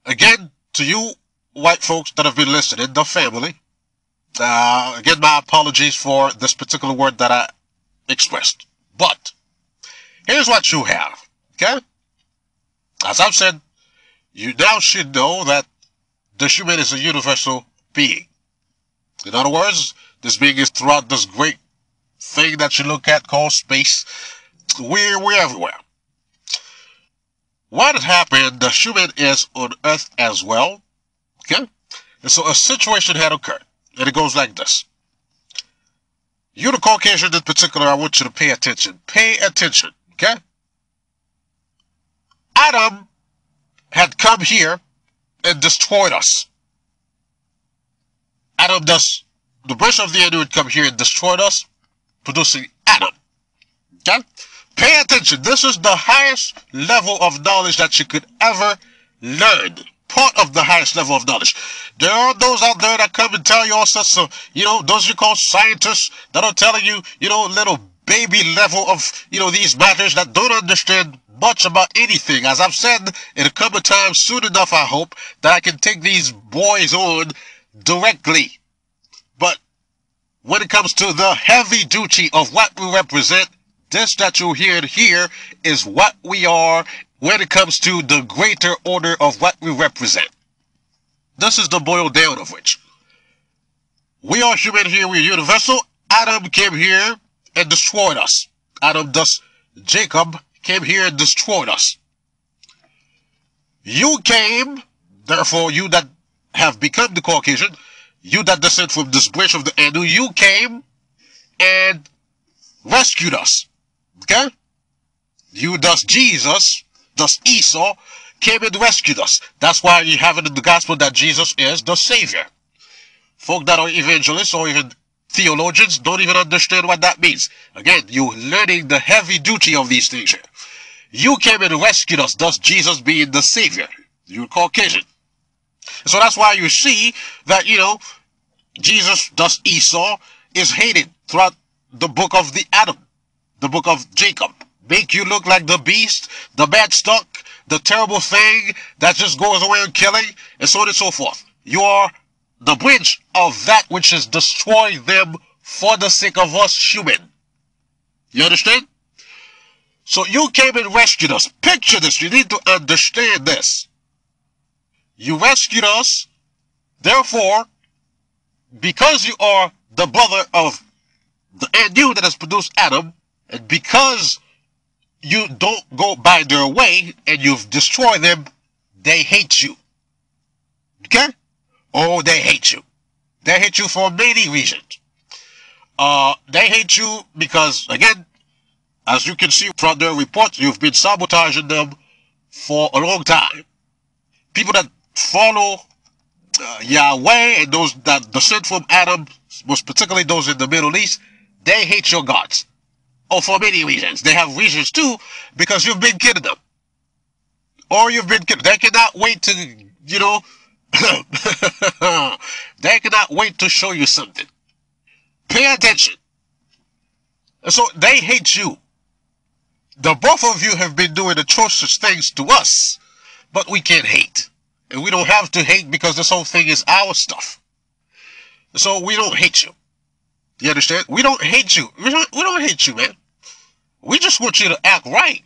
Again, to you white folks that have been listening, the family, again, my apologies for this particular word that I expressed. But here's what you have, okay? As I've said, you now should know that the human is a universal being. In other words, this being is throughout this great thing that you look at called space. We're everywhere. What had happened, the human is on Earth as well, okay? And so a situation had occurred, and it goes like this. You, the Caucasian in particular, I want you to pay attention. Pay attention, okay? Adam had come here and destroyed us. Adam does, the branch of the Anu had come here and destroyed us, producing Adam, okay? Pay attention. This is the highest level of knowledge that you could ever learn. Part of the highest level of knowledge. There are those out there that come and tell you all sorts of, those you call scientists that are telling you, little baby level of, these matters that don't understand much about anything. As I've said in a couple of times, soon enough, I hope that I can take these boys on directly. But when it comes to the heavy duty of what we represent, this that you hear here is what we are when it comes to the greater order of what we represent. This is the boiled down of which. We are human here, we're universal. Adam came here and destroyed us. Adam, thus Jacob, came here and destroyed us. You came, therefore you that have become the Caucasian, you that descend from this branch of the Anu, you came and rescued us. Okay? You, thus Jesus, thus Esau, came and rescued us. That's why you have it in the gospel that Jesus is the Savior. Folk that are evangelists or even theologians don't even understand what that means. Again, you learning the heavy duty of these things here. You came and rescued us, thus Jesus being the Savior. You're Caucasian. So that's why you see that, Jesus, thus Esau, is hated throughout the book of the Adam. The book of Jacob. Make you look like the beast, the bad stuck, the terrible thing that just goes around killing, and so on and so forth. You are the bridge of that which is destroying them for the sake of us human. You understand? So you came and rescued us. Picture this. You need to understand this. You rescued us. Therefore, because you are the brother of the Anu that has produced Adam, and because you don't go by their way and you've destroyed them, they hate you. Okay? Oh, they hate you. They hate you for many reasons. They hate you because, again, as you can see from their reports, you've been sabotaging them for a long time. People that follow Yahweh and those that descend from Adam, most particularly those in the Middle East, they hate your gods. Oh, for many reasons. They have reasons too, because you've been kidding them. Or you've been kidding. They cannot wait to, they cannot wait to show you something. Pay attention. So they hate you. The both of you have been doing atrocious things to us, but we can't hate. And we don't have to hate because this whole thing is our stuff. So we don't hate you. You understand? We don't hate you. We don't hate you, man. We just want you to act right.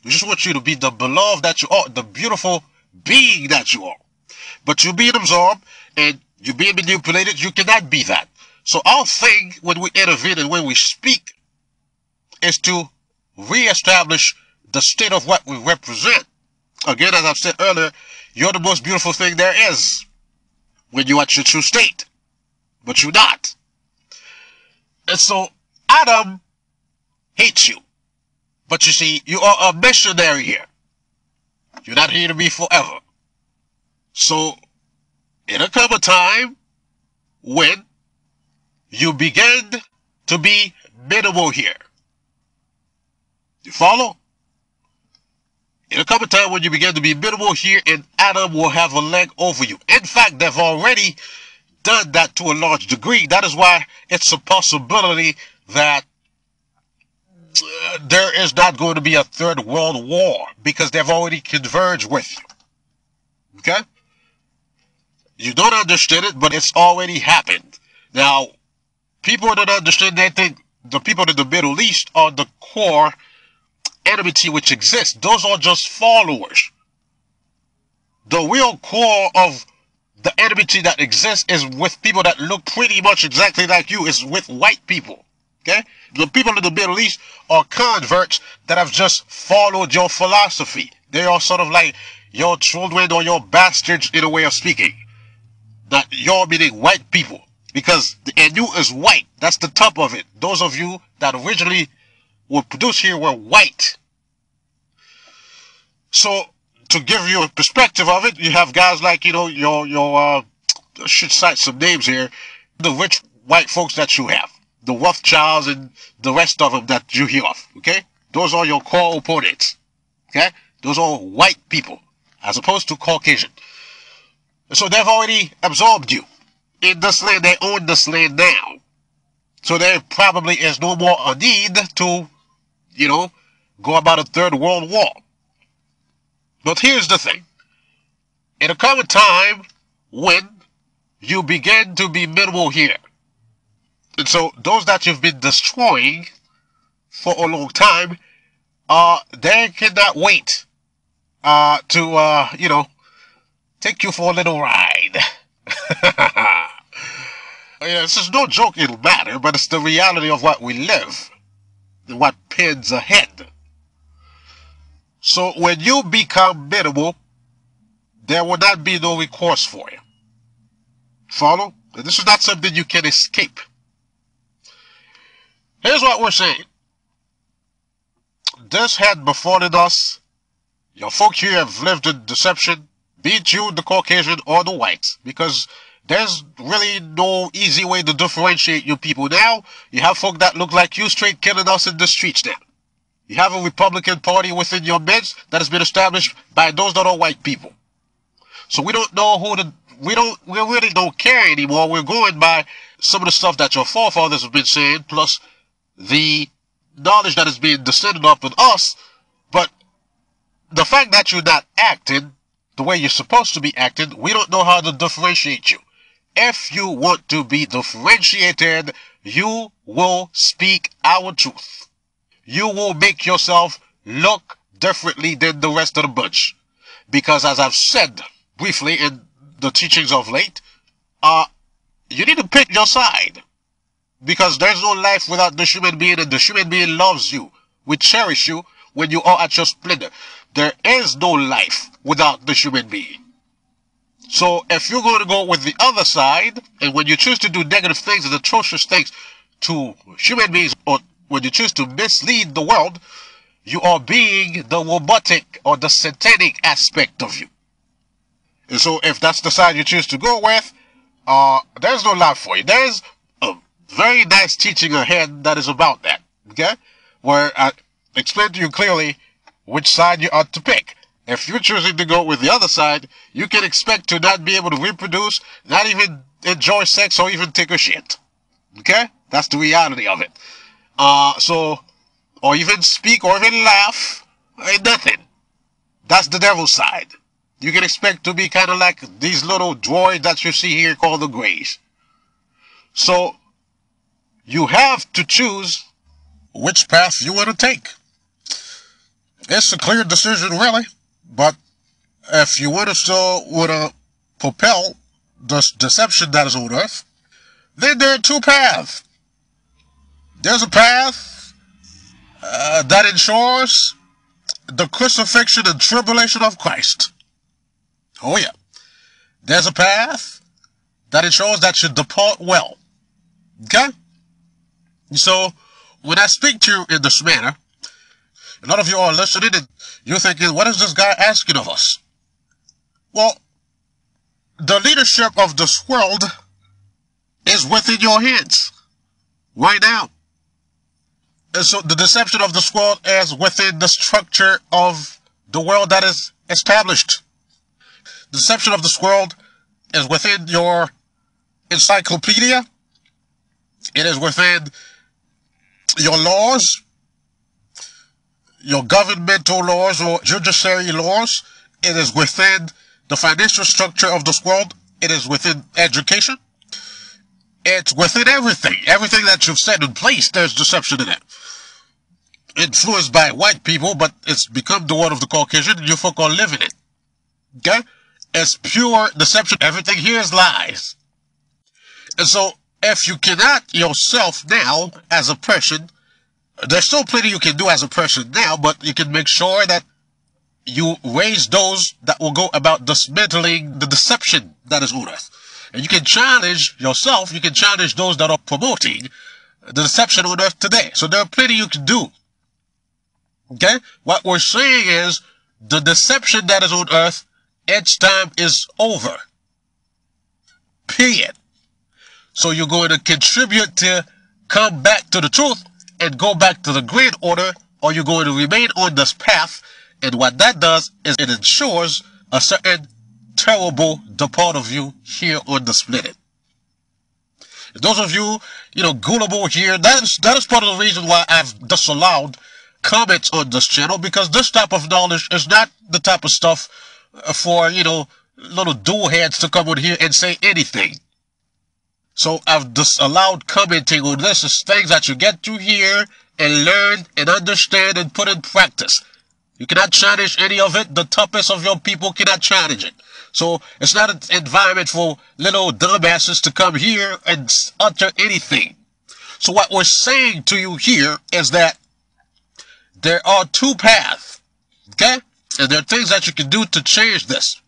We just want you to be the beloved that you are, the beautiful being that you are. But you're being absorbed and you're being manipulated. You cannot be that. So our thing when we intervene and when we speak is to reestablish the state of what we represent. Again, as I've said earlier, you're the most beautiful thing there is when you're at your true state. But you're not. And so Adam hates you. But you see, you are a missionary here. You're not here to be forever. So it'll come a time when you begin to be minimal here. You follow? It'll come a time when you begin to be minimal here and Adam will have a leg over you. In fact, they've already done that to a large degree. That is why it's a possibility that there is not going to be a third world war, because they've already converged with you. Okay? You don't understand it, but it's already happened. Now, people don't understand. They think the people in the Middle East are the core enmity which exists. Those are just followers. The real core of the enmity that exists is with people that look pretty much exactly like you. Is with white people. Okay? The people in the Middle East are converts that have just followed your philosophy. They are sort of like your children or your bastards in a way of speaking. That you're meaning white people. Because the Anu is white. That's the top of it. Those of you that originally were produced here were white. So, to give you a perspective of it, you have guys like, I should cite some names here. The rich white folks that you have. The Rothschilds and the rest of them that you hear of. Okay? Those are your core opponents. Okay? Those are white people. As opposed to Caucasian. So they've already absorbed you. In this land, they own this land now. So there probably is no more a need to, go about a third world war. But here's the thing. It'll come a time when you begin to be minimal here. And so those that you've been destroying for a long time, they cannot wait to take you for a little ride. Yeah, this is no joke in the matter, but it's the reality of what we live and what pins ahead. So when you become minimal, there will not be no recourse for you. Follow? And this is not something you can escape. Here's what we're saying. This had befallen us. Your folk here have lived in deception, be it you, the Caucasian, or the whites, because there's really no easy way to differentiate you people now. You have folk that look like you straight killing us in the streets now. You have a Republican Party within your midst that has been established by those that are white people. So we don't know we really don't care anymore. We're going by some of the stuff that your forefathers have been saying, plus the knowledge that is being descended upon us. But the fact that you're not acting the way you're supposed to be acting, we don't know how to differentiate you. If you want to be differentiated, you will speak our truth. You will make yourself look differently than the rest of the bunch. Because as I've said briefly in the teachings of late, you need to pick your side. Because there's no life without the human being, and the human being loves you. We cherish you when you are at your splendor. There is no life without the human being. So if you're going to go with the other side, and when you choose to do negative things and atrocious things to human beings, or when you choose to mislead the world, you are being the robotic or the satanic aspect of you. And so if that's the side you choose to go with, there's no life for you. There's a very nice teaching ahead that is about that, okay? Where I explain to you clearly which side you ought to pick. If you're choosing to go with the other side, you can expect to not be able to reproduce, not even enjoy sex, or even take a shit. Okay? That's the reality of it. Or even speak, or even laugh, ain't nothing. That's the devil's side. You can expect to be kind of like these little droids that you see here called the Greys. So, you have to choose which path you want to take. It's a clear decision, really. But if you want to still propel the deception that is on earth, then there are two paths. There's a path that ensures the crucifixion and tribulation of Christ. Oh yeah. There's a path that ensures that you depart well. Okay? So, when I speak to you in this manner, a lot of you are listening and you're thinking, what is this guy asking of us? Well, the leadership of this world is within your hands right now. And so the deception of this world is within the structure of the world that is established. The deception of this world is within your encyclopedia. It is within your laws, your governmental laws or judiciary laws. It is within the financial structure of this world, it is within education. It's within everything. Everything that you've set in place, there's deception in it. Influenced by white people, but it's become the world of the Caucasian, and you folk are living it. Okay? It's pure deception. Everything here is lies. And so, if you cannot yourself now, as a person, there's still plenty you can do as a person now, but you can make sure that you raise those that will go about dismantling the deception that is on earth. And you can challenge yourself, you can challenge those that are promoting the deception on earth today. So there are plenty you can do. Okay? What we're saying is, the deception that is on earth, its time is over. Period. So you're going to contribute to come back to the truth and go back to the grand order, or you're going to remain on this path. And what that does is it ensures a certain terrible depart of you here on this planet. Those of you, gullible here, that is part of the reason why I've disallowed comments on this channel, because this type of knowledge is not the type of stuff for, little dual heads to come on here and say anything. So I've disallowed commenting on this. It's things that you get to hear and learn and understand and put in practice. You cannot challenge any of it. The toughest of your people cannot challenge it. So it's not an environment for little dumbasses to come here and utter anything. So what we're saying to you here is that there are two paths, okay? And there are things that you can do to change this.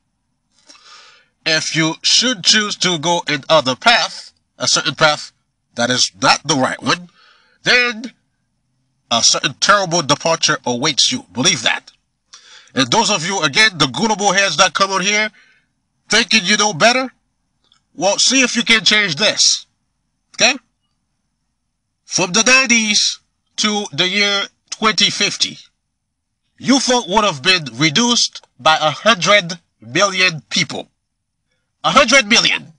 If you should choose to go in other path, a certain path that is not the right one, then a certain terrible departure awaits you. Believe that. And those of you, again, the gullible heads that come on here, thinking you know better, well, see if you can change this. Okay? From the 90s to the year 2050, you folk would have been reduced by 100 million people. 100 million.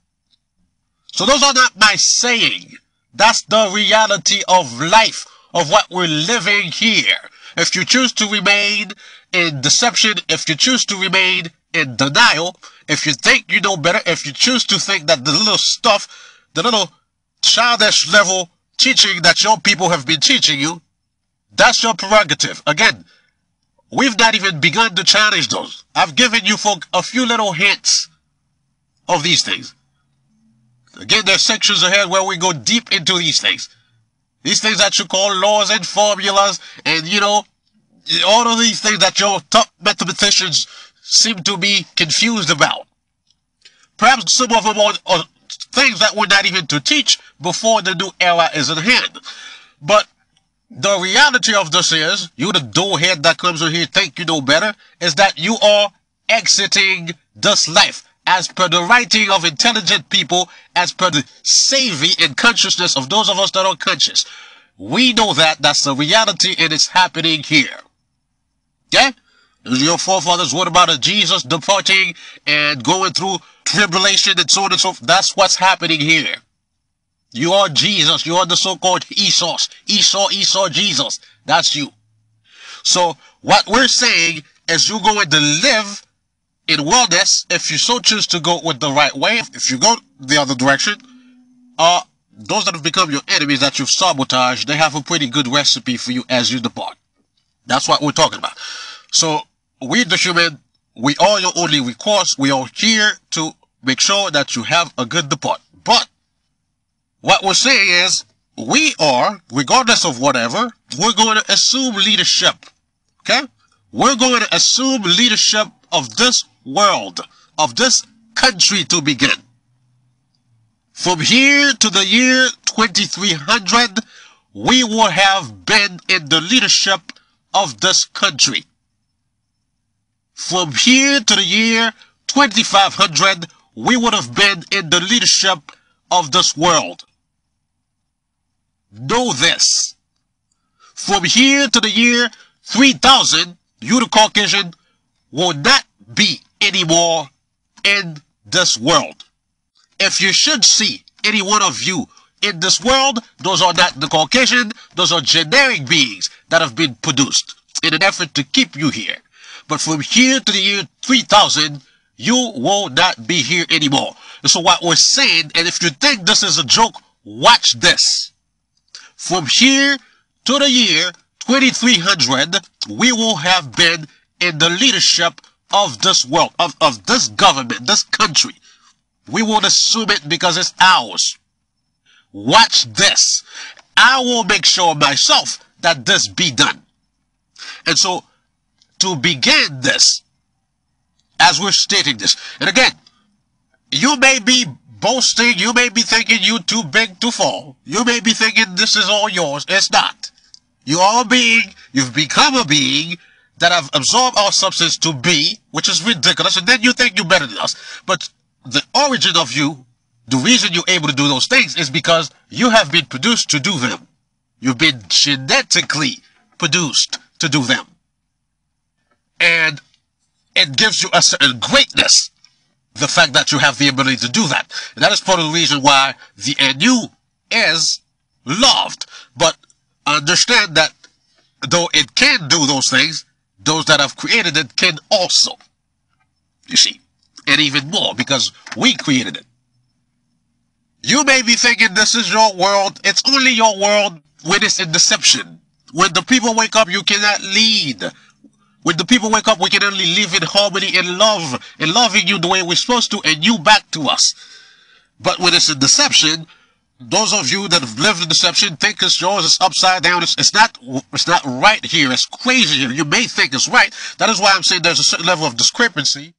So those are not my saying. That's the reality of life, of what we're living here. If you choose to remain in deception, if you choose to remain in denial, if you think you know better, if you choose to think that the little stuff, the little childish level teaching that your people have been teaching you, that's your prerogative. Again, we've not even begun to challenge those. I've given you folk a few little hints of these things. Again, there's sections ahead where we go deep into these things. These things that you call laws and formulas and, all of these things that your top mathematicians seem to be confused about. Perhaps some of them are things that we're not even to teach before the new era is at hand. But the reality of this is, you the dull head that comes in here think you know better, is that you are exiting this life. As per the writing of intelligent people, as per the savvy and consciousness of those of us that are conscious. We know that that's the reality and it's happening here. Okay? Your forefathers wrote about a Jesus departing and going through tribulation and so on and so forth. That's what's happening here. You are Jesus. You are the so-called Esau, Jesus. That's you. So what we're saying is you're going to live in wellness if you so choose to go with the right way. If you go the other direction, those that have become your enemies that you've sabotaged, they have a pretty good recipe for you as you depart. That's what we're talking about. So we the human, we are your only recourse. We are here to make sure that you have a good depart. But what we're saying is, we are, regardless of whatever, we're going to assume leadership. Okay? We're going to assume leadership of this world, of this country to begin. From here to the year 2300, we will have been in the leadership of this country. From here to the year 2500, we would have been in the leadership of this world. Know this. From here to the year 3000, you the Caucasian will not be anymore in this world. If you should see any one of you in this world, those are not the Caucasian, those are generic beings that have been produced in an effort to keep you here. But from here to the year 3000, you will not be here anymore. And so what we're saying, and if you think this is a joke, watch this. From here to the year 2300, we will have been in the leadership of this world, of this government, this country. We won't assume it because it's ours. Watch this. I will make sure myself that this be done. And so, to begin this, as we're stating this, and again, you may be boasting, you may be thinking you're too big to fall. You may be thinking this is all yours. It's not. You are a being, you've become a being that have absorbed our substance to be, which is ridiculous, and then you think you're better than us. But the origin of you, the reason you're able to do those things is because you have been produced to do them. You've been genetically produced to do them. And it gives you a certain greatness, the fact that you have the ability to do that. And that is part of the reason why the NU is loved. But understand that though it can do those things, those that have created it can also. You see, and even more because we created it. You may be thinking this is your world. It's only your world when it's in deception. When the people wake up, you cannot lead. When the people wake up, we can only live in harmony and love, and loving you the way we're supposed to, and you back to us. But when it's in deception, those of you that have lived in deception think it's yours, it's upside down, it's not right here, it's crazy here. You may think it's right. That is why I'm saying there's a certain level of discrepancy